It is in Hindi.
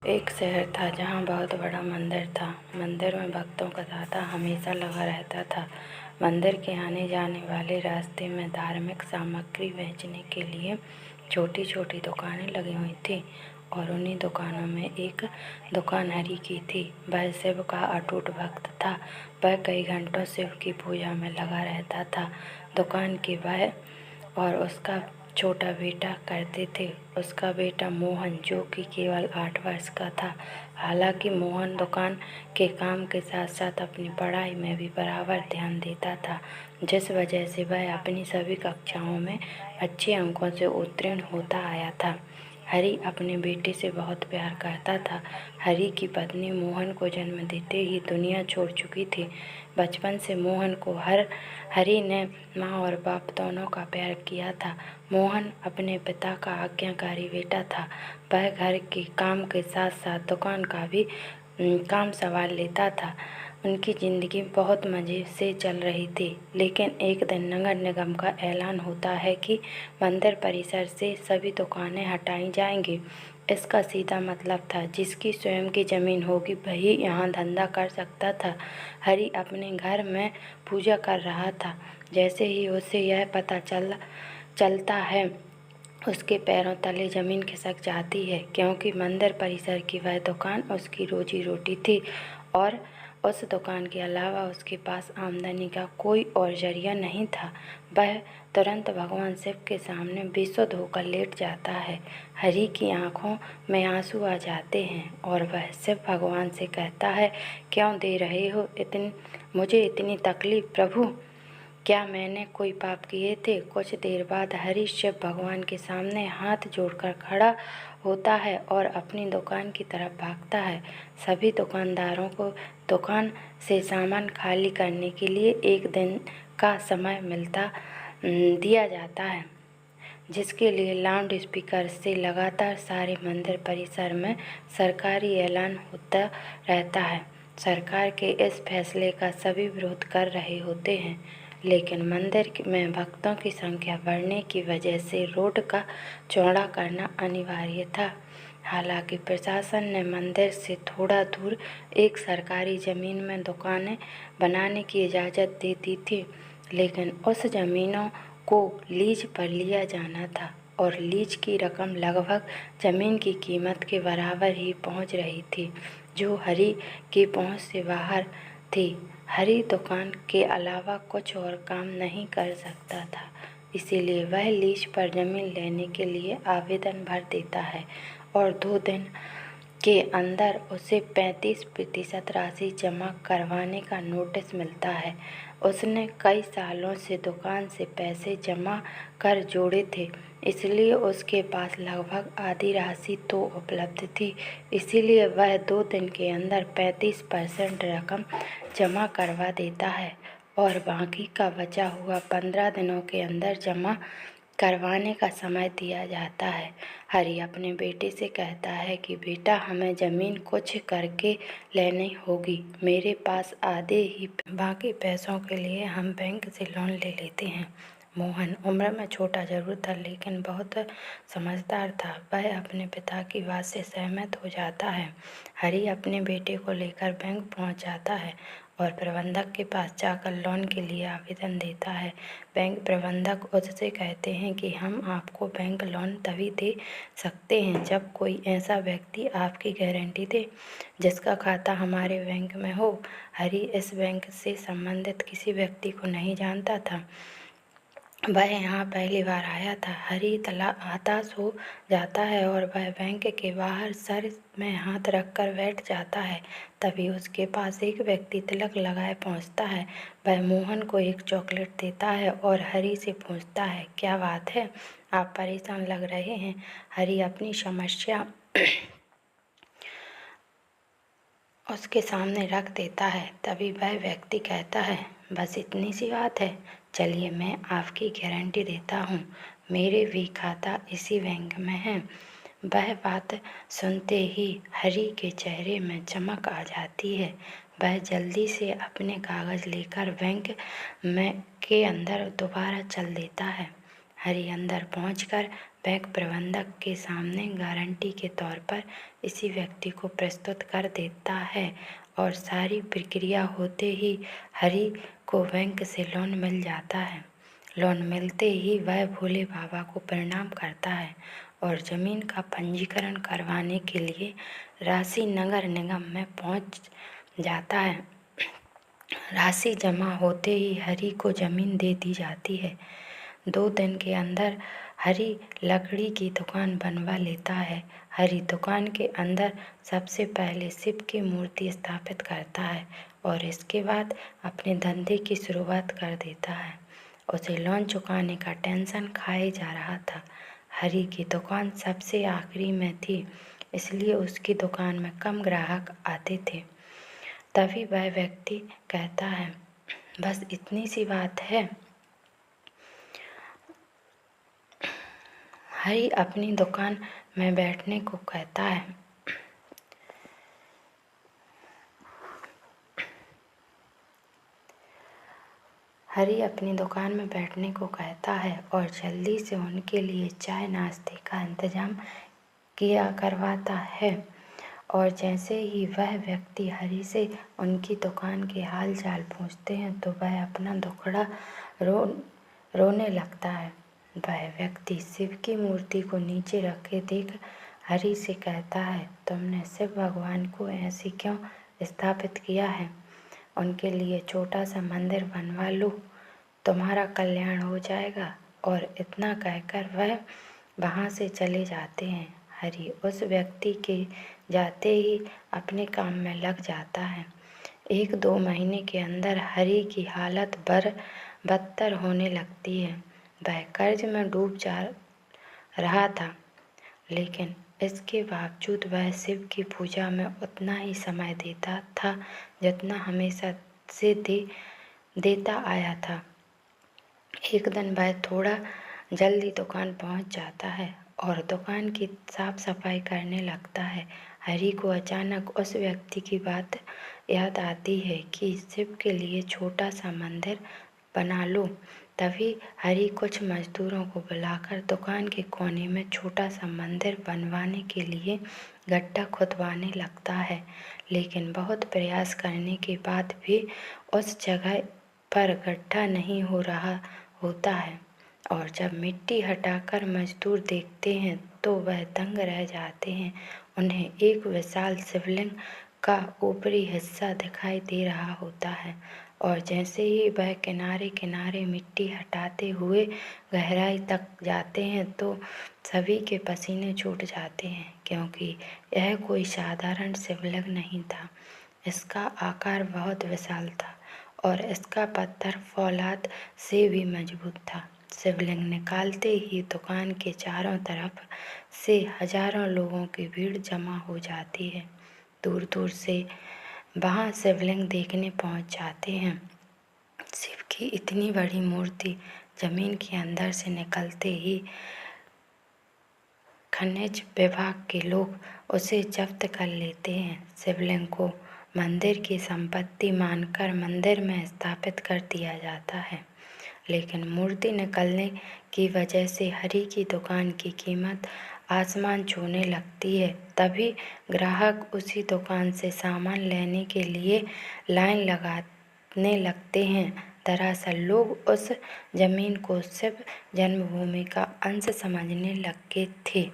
एक शहर था जहाँ बहुत बड़ा मंदिर था। मंदिर में भक्तों का तांता हमेशा लगा रहता था। मंदिर के आने जाने वाले रास्ते में धार्मिक सामग्री बेचने के लिए छोटी छोटी दुकानें लगी हुई थीं और उन्हीं दुकानों में एक दुकान हरि की थी। वह शिव का अटूट भक्त था। वह कई घंटों शिव की पूजा में लगा रहता था। दुकान की वह और उसका छोटा बेटा करते थे। उसका बेटा मोहन, जो कि केवल 8 वर्ष का था। हालांकि मोहन दुकान के काम के साथ साथ अपनी पढ़ाई में भी बराबर ध्यान देता था, जिस वजह से वह अपनी सभी कक्षाओं में अच्छे अंकों से उत्तीर्ण होता आया था। हरि अपने बेटे से बहुत प्यार करता था। हरि की पत्नी मोहन को जन्म देते ही दुनिया छोड़ चुकी थी। बचपन से मोहन को हरि ने माँ और बाप दोनों का प्यार किया था। मोहन अपने पिता का आज्ञाकारी बेटा था। वह घर के काम के साथ साथ दुकान का भी काम संभाल लेता था। उनकी ज़िंदगी बहुत मज़े से चल रही थी। लेकिन एक दिन नगर निगम का ऐलान होता है कि मंदिर परिसर से सभी दुकानें हटाई जाएंगी। इसका सीधा मतलब था, जिसकी स्वयं की ज़मीन होगी वही यहाँ धंधा कर सकता था। हरि अपने घर में पूजा कर रहा था। जैसे ही उसे यह पता चलता है, उसके पैरों तले ज़मीन खिसक जाती है, क्योंकि मंदिर परिसर की वह दुकान उसकी रोजी रोटी थी और उस दुकान के अलावा उसके पास आमदनी का कोई और जरिया नहीं था। वह तुरंत भगवान शिव के सामने बेसुध होकर लेट जाता है। हरि की आंखों में आंसू आ जाते हैं और वह शिव भगवान से कहता है, क्यों दे रहे हो मुझे इतनी तकलीफ प्रभु? क्या मैंने कोई पाप किए थे? कुछ देर बाद हरि शिव भगवान के सामने हाथ जोड़कर खड़ा होता है और अपनी दुकान की तरफ भागता है। सभी दुकानदारों को दुकान से सामान खाली करने के लिए एक दिन का समय दिया जाता है, जिसके लिए लाउड स्पीकर से लगातार सारे मंदिर परिसर में सरकारी ऐलान होता रहता है। सरकार के इस फैसले का सभी विरोध कर रहे होते हैं, लेकिन मंदिर में भक्तों की संख्या बढ़ने की वजह से रोड का चौड़ा करना अनिवार्य था। हालांकि प्रशासन ने मंदिर से थोड़ा दूर एक सरकारी ज़मीन में दुकानें बनाने की इजाज़त दे दी थी, लेकिन उस ज़मीनों को लीज पर लिया जाना था और लीज की रकम लगभग ज़मीन की कीमत के बराबर ही पहुंच रही थी, जो हरि की पहुंच से बाहर थी। हरि दुकान के अलावा कुछ और काम नहीं कर सकता था, इसीलिए वह लीज पर ज़मीन लेने के लिए आवेदन भर देता है और 2 दिन के अंदर उसे 35% राशि जमा करवाने का नोटिस मिलता है। उसने कई सालों से दुकान से पैसे जमा कर जोड़े थे, इसलिए उसके पास लगभग आधी राशि तो उपलब्ध थी। इसीलिए वह 2 दिन के अंदर 35% रकम जमा करवा देता है और बाकी का बचा हुआ 15 दिनों के अंदर जमा करवाने का समय दिया जाता है। हरि अपने बेटे से कहता है कि बेटा, हमें ज़मीन कुछ करके लेनी होगी। मेरे पास आधे ही बाकी पैसों के लिए हम बैंक से लोन ले लेते हैं। मोहन उम्र में छोटा जरूर था, लेकिन बहुत समझदार था। वह अपने पिता की बात से सहमत हो जाता है। हरि अपने बेटे को लेकर बैंक पहुंच जाता है और प्रबंधक के पास जाकर लोन के लिए आवेदन देता है। बैंक प्रबंधक उससे कहते हैं कि हम आपको बैंक लोन तभी दे सकते हैं जब कोई ऐसा व्यक्ति आपकी गारंटी दे जिसका खाता हमारे बैंक में हो। हरि इस बैंक से संबंधित किसी व्यक्ति को नहीं जानता था। वह यहाँ पहली बार आया था। हरि हताश हो जाता है और वह बैंक के बाहर सर में हाथ रखकर बैठ जाता है। तभी उसके पास एक व्यक्ति तिलक लगाए पहुँचता है। वह मोहन को एक चॉकलेट देता है और हरि से पूछता है, क्या बात है, आप परेशान लग रहे हैं? हरि अपनी समस्या उसके सामने रख देता है। तभी वह व्यक्ति कहता है, बस इतनी सी बात है, चलिए मैं आपकी गारंटी देता हूँ, मेरे भी खाता इसी बैंक में है। वह बात सुनते ही हरि के चेहरे में चमक आ जाती है। वह जल्दी से अपने कागज़ लेकर बैंक में के अंदर दोबारा चल देता है। हरि अंदर पहुंचकर बैंक प्रबंधक के सामने गारंटी के तौर पर इसी व्यक्ति को प्रस्तुत कर देता है और सारी प्रक्रिया होते ही हरि को बैंक से लोन मिल जाता है। लोन मिलते ही वह भोले बाबा को प्रणाम करता है और ज़मीन का पंजीकरण करवाने के लिए राशि नगर निगम में पहुंच जाता है। राशि जमा होते ही हरि को ज़मीन दे दी जाती है। 2 दिन के अंदर हरि लकड़ी की दुकान बनवा लेता है। हरि दुकान के अंदर सबसे पहले शिव की मूर्ति स्थापित करता है और इसके बाद अपने धंधे की शुरुआत कर देता है। उसे लोन चुकाने का टेंशन खाए जा रहा था। हरि की दुकान सबसे आखिरी में थी, इसलिए उसकी दुकान में कम ग्राहक आते थे। तभी वह व्यक्ति कहता है, बस इतनी सी बात है। हरि अपनी दुकान में बैठने को कहता है। हरि अपनी दुकान में बैठने को कहता है और जल्दी से उनके लिए चाय नाश्ते का इंतजाम किया करवाता है। और जैसे ही वह व्यक्ति हरि से उनकी दुकान के हाल चाल पूछते हैं तो वह अपना दुखड़ा रोने लगता है। वह व्यक्ति शिव की मूर्ति को नीचे रखे देख हरि से कहता है, तुमने शिव भगवान को ऐसे क्यों स्थापित किया है? उनके लिए छोटा सा मंदिर बनवा लो, तुम्हारा कल्याण हो जाएगा। और इतना कहकर वह वहाँ से चले जाते हैं। हरि उस व्यक्ति के जाते ही अपने काम में लग जाता है। 1-2 महीने के अंदर हरि की हालत बदतर होने लगती है। वह कर्ज में डूब जा रहा था, लेकिन इसके बावजूद वह शिव की पूजा में उतना ही समय देता था जितना हमेशा से देता आया था। एक दिन वह थोड़ा जल्दी दुकान पहुंच जाता है और दुकान की साफ सफाई करने लगता है। हरि को अचानक उस व्यक्ति की बात याद आती है कि शिव के लिए छोटा सा मंदिर बना लो। तभी हरि कुछ मजदूरों को बुलाकर दुकान के कोने में छोटा सा मंदिर बनवाने के लिए गड्ढा खुदवाने लगता है, लेकिन बहुत प्रयास करने के बाद भी उस जगह पर गड्ढा नहीं हो रहा होता है। और जब मिट्टी हटाकर मजदूर देखते हैं तो वह दंग रह जाते हैं। उन्हें एक विशाल शिवलिंग का ऊपरी हिस्सा दिखाई दे रहा होता है और जैसे ही वह किनारे किनारे मिट्टी हटाते हुए गहराई तक जाते हैं तो सभी के पसीने छूट जाते हैं, क्योंकि यह कोई साधारण शिवलिंग नहीं था। इसका आकार बहुत विशाल था और इसका पत्थर फौलाद से भी मजबूत था। शिवलिंग निकालते ही दुकान के चारों तरफ से हजारों लोगों की भीड़ जमा हो जाती है। दूर दूर से वहाँ शिवलिंग देखने पहुँच जाते हैं। शिव की इतनी बड़ी मूर्ति जमीन के अंदर से निकलते ही खनिज विभाग के लोग उसे जब्त कर लेते हैं। शिवलिंग को मंदिर की संपत्ति मानकर मंदिर में स्थापित कर दिया जाता है, लेकिन मूर्ति निकलने की वजह से हरि की दुकान की कीमत आसमान छूने लगती है। तभी ग्राहक उसी दुकान से सामान लेने के लिए लाइन लगाने लगते हैं। दरअसल लोग उस जमीन को शिव जन्मभूमि का अंश समझने लगे थे।